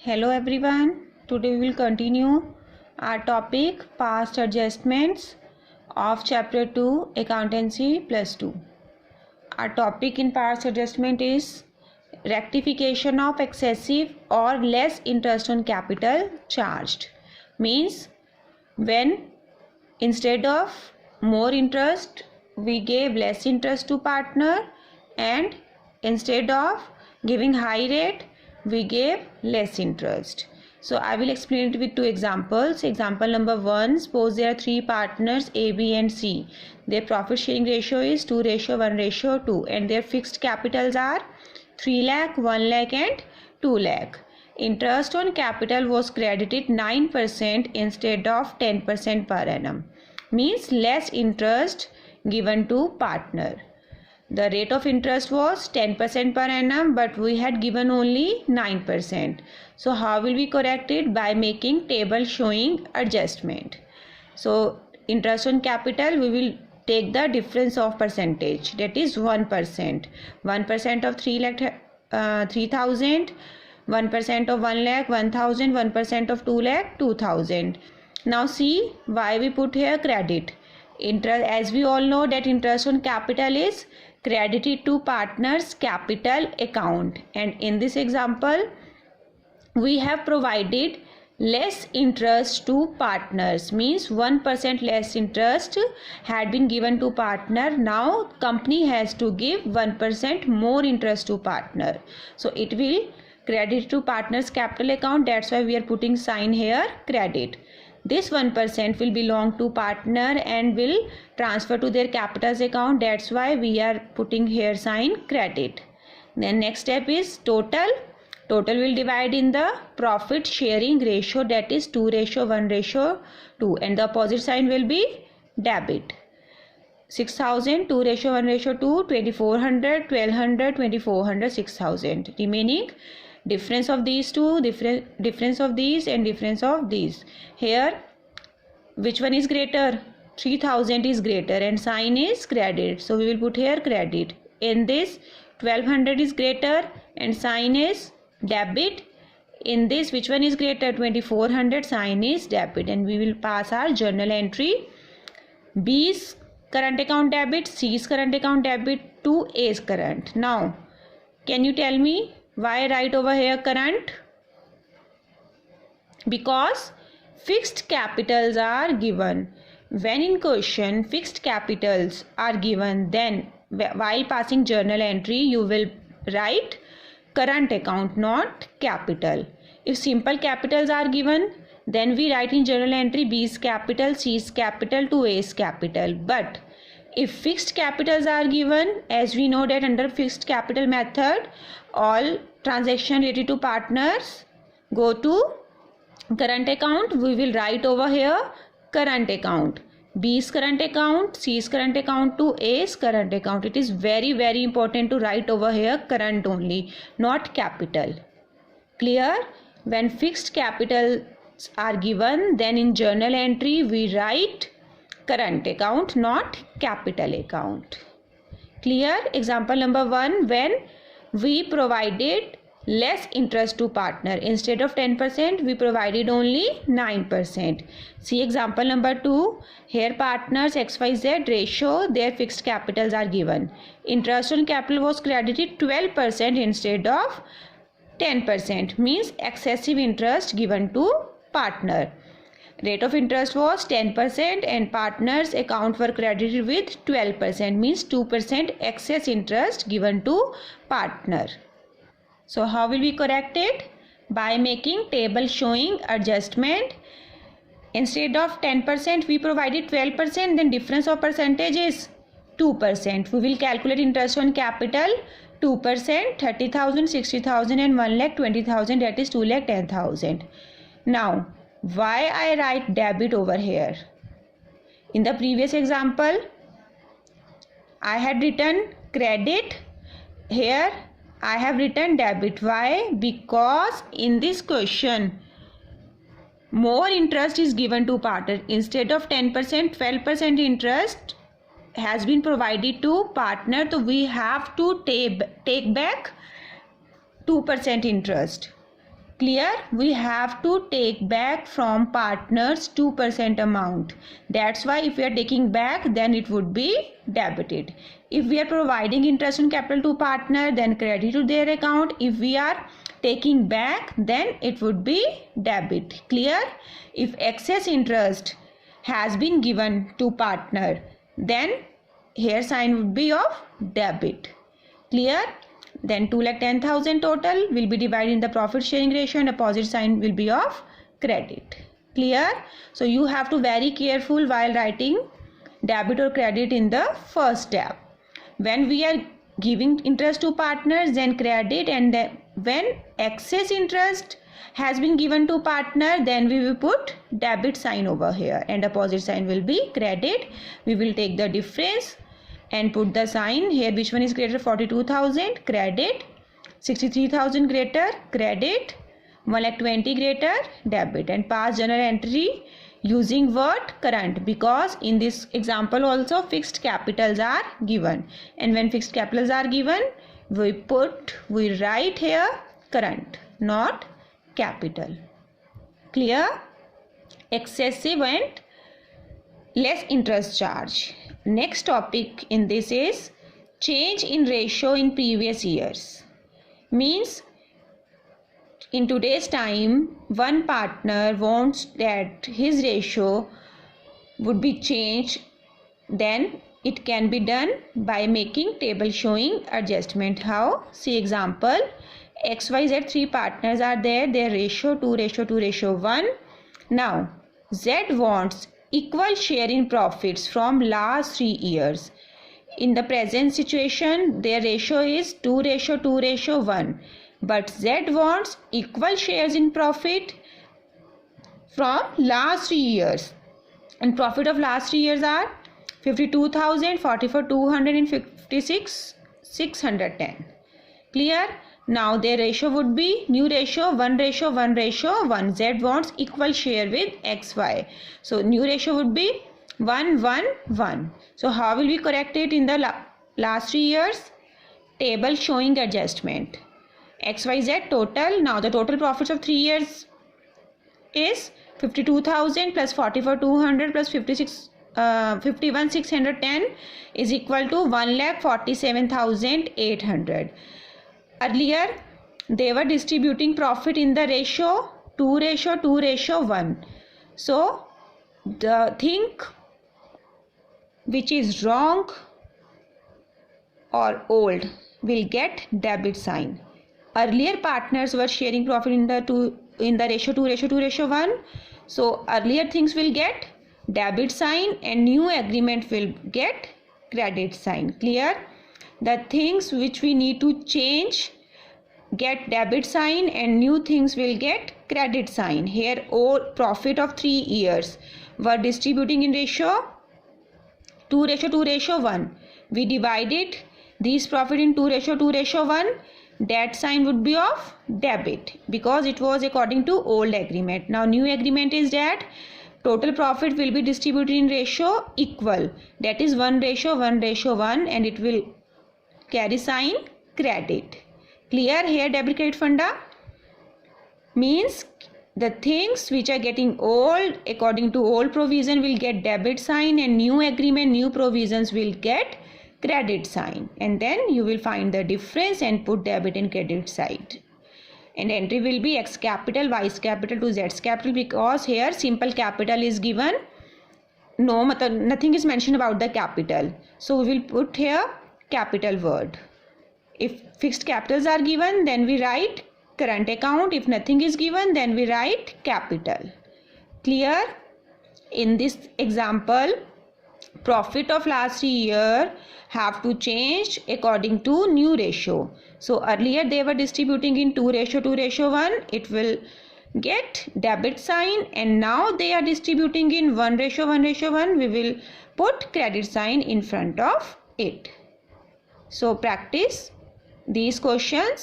Hello everyone. Today we will continue our topic past adjustments of chapter 2 accountancy plus 2. Our topic in past adjustment is rectification of excessive or less interest on capital charged. Means when instead of more interest we gave less interest to partner, and instead of giving high rate we gave less interest. So I will explain it with two examples. Example number 1, suppose there are three partners A, B and C. Their profit sharing ratio is 2:1:2 and their fixed capitals are 3 lakh, 1 lakh and 2 lakh. Interest on capital was credited 9% instead of 10% per annum. Means less interest given to partner. The rate of interest was 10% per annum, but we had given only 9%. So how will we correct it? By making table showing adjustment. So interest on capital, we will take the difference of percentage, that is 1%. 1% of 3 lakh 3,000, 1% of 1 lakh 1,000, 1% of 2 lakh 2,000. Now see why we put here credit. Interest, as we all know that interest on capital is credited to partners capital account, and in this example we have provided less interest to partners, means 1% less interest had been given to partner. Now company has to give 1% more interest to partner, so it will credit to partners capital account. That's why we are putting sign here credit. This 1% will belong to partner and will transfer to their capitals account. That's why we are putting here sign credit. Then next step is total. Total will divide in the profit sharing ratio, that is 2:1:2, and the opposite sign will be debit. 6,000, 2:1:2, 2,400, 1,200, 2,400, 6,000. Remaining difference of these two, difference of these and difference of these. Here which one is greater? 3,000 is greater and sign is credit, so we will put here credit. In this 1,200 is greater and sign is debit. In this which one is greater? 2,400, sign is debit, and we will pass our journal entry. B's current account debit, C's current account debit to A's current. Now can you tell me why write over here current? Because fixed capitals are given. When in question fixed capitals are given, then while passing journal entry you will write current account, not capital. If simple capitals are given, then we write in journal entry B's capital, C's capital to A's capital. But if fixed capitals are given, as we know that under fixed capital method all transaction related to partners go to current account, we will write over here current account. B's current account, C's current account to A's current account. It is very important to write over here current only, not capital. Clear? When fixed capitals are given, then in journal entry we write current account, not capital account. Clear? Example number 1, when we provided less interest to partner, instead of 10% we provided only 9%. See example number 2. Here partners XYZ ratio, their fixed capitals are given. Interest on capital was credited 12% instead of 10%, means excessive interest given to partner. Rate of interest was 10% and partners account were credited with 12%, means 2% excess interest given to partner. So how will we correct it? By making table showing adjustment. Instead of 10% we provided 12%, then difference of percentage is 2%. We will calculate interest on capital 2%, 30,000, 60,000 and 1 lakh 20,000, that is 2 lakh 10,000. Now why I write debit over here? In the previous example I had written credit, here I have written debit. Why? Because in this question more interest is given to partner. Instead of 10%, 12% interest has been provided to partner, so we have to take back 2% interest. Clear? We have to take back from partners 2% amount. That's why if we are taking back, then it would be debited. If we are providing interest on capital to partner, then credit to their account. If we are taking back, then it would be debit. Clear? If excess interest has been given to partner, then here sign would be of debit. Clear? Then 2,10,000 total will be divided in the profit sharing ratio and opposite sign will be of credit. Clear? So you have to very careful while writing debit or credit in the first step. When we are giving interest to partners, then credit, and then when excess interest has been given to partner, then we will put debit sign over here and opposite sign will be credit. We will take the difference and put the sign here. Which one is greater? 42,000 credit, 63,000 greater credit, 1,20,000 greater debit, and pass journal entry using word current, because in this example also fixed capitals are given, and when fixed capitals are given, we write here current, not capital. Clear? Excessive and less interest charge. Next topic in this is change in ratio in previous years. Means in today's time, one partner wants that his ratio would be changed, then it can be done by making table showing adjustment. How? See example, XYZ 3 partners are there, their ratio 2:1. Now Z wants equal share in profits from last 3 years. In the present situation, their ratio is 2:1, but Z wants equal shares in profit from last 3 years, and profit of last 3 years are 52,000, 44,200 and 56,610. Clear? Now their ratio would be new ratio 1:1:1. Z wants equal share with XY. So new ratio would be 1:1:1. So how will we correct it in the last 3 years? Table showing adjustment. XYZ total. Now the total profits of 3 years is 52,000 plus 44,200 plus 51,610 is equal to 1,47,800. Earlier they were distributing profit in the ratio 2:1. So the thing which is wrong or old will get debit sign. Earlier partners were sharing profit in the ratio 2:1. So earlier things will get debit sign and new agreement will get credit sign. Clear? The things which we need to change get debit sign and new things will get credit sign. Here all profit of 3 years were distributing in ratio 2:1. We divided these profit in 2:1. That sign would be of debit because it was according to old agreement. Now new agreement is that total profit will be distributed in ratio equal, that is 1:1:1, and it will carry sign credit. Clear? Here debit credit funda means the things which are getting old according to old provision will get debit sign, and new agreement, new provisions will get credit sign, and then you will find the difference and put debit and credit side, and entry will be X capital, Y capital to Z capital, because here simple capital is given, nothing is mentioned about the capital, so we will put here capital word. If fixed capitals are given, then we write current account. If nothing is given, then we write capital. Clear? In this example, profit of last year have to change according to new ratio. So earlier they were distributing in 2:1. It will get debit sign, and now they are distributing in 1:1:1. We will put credit sign in front of it. So practice these questions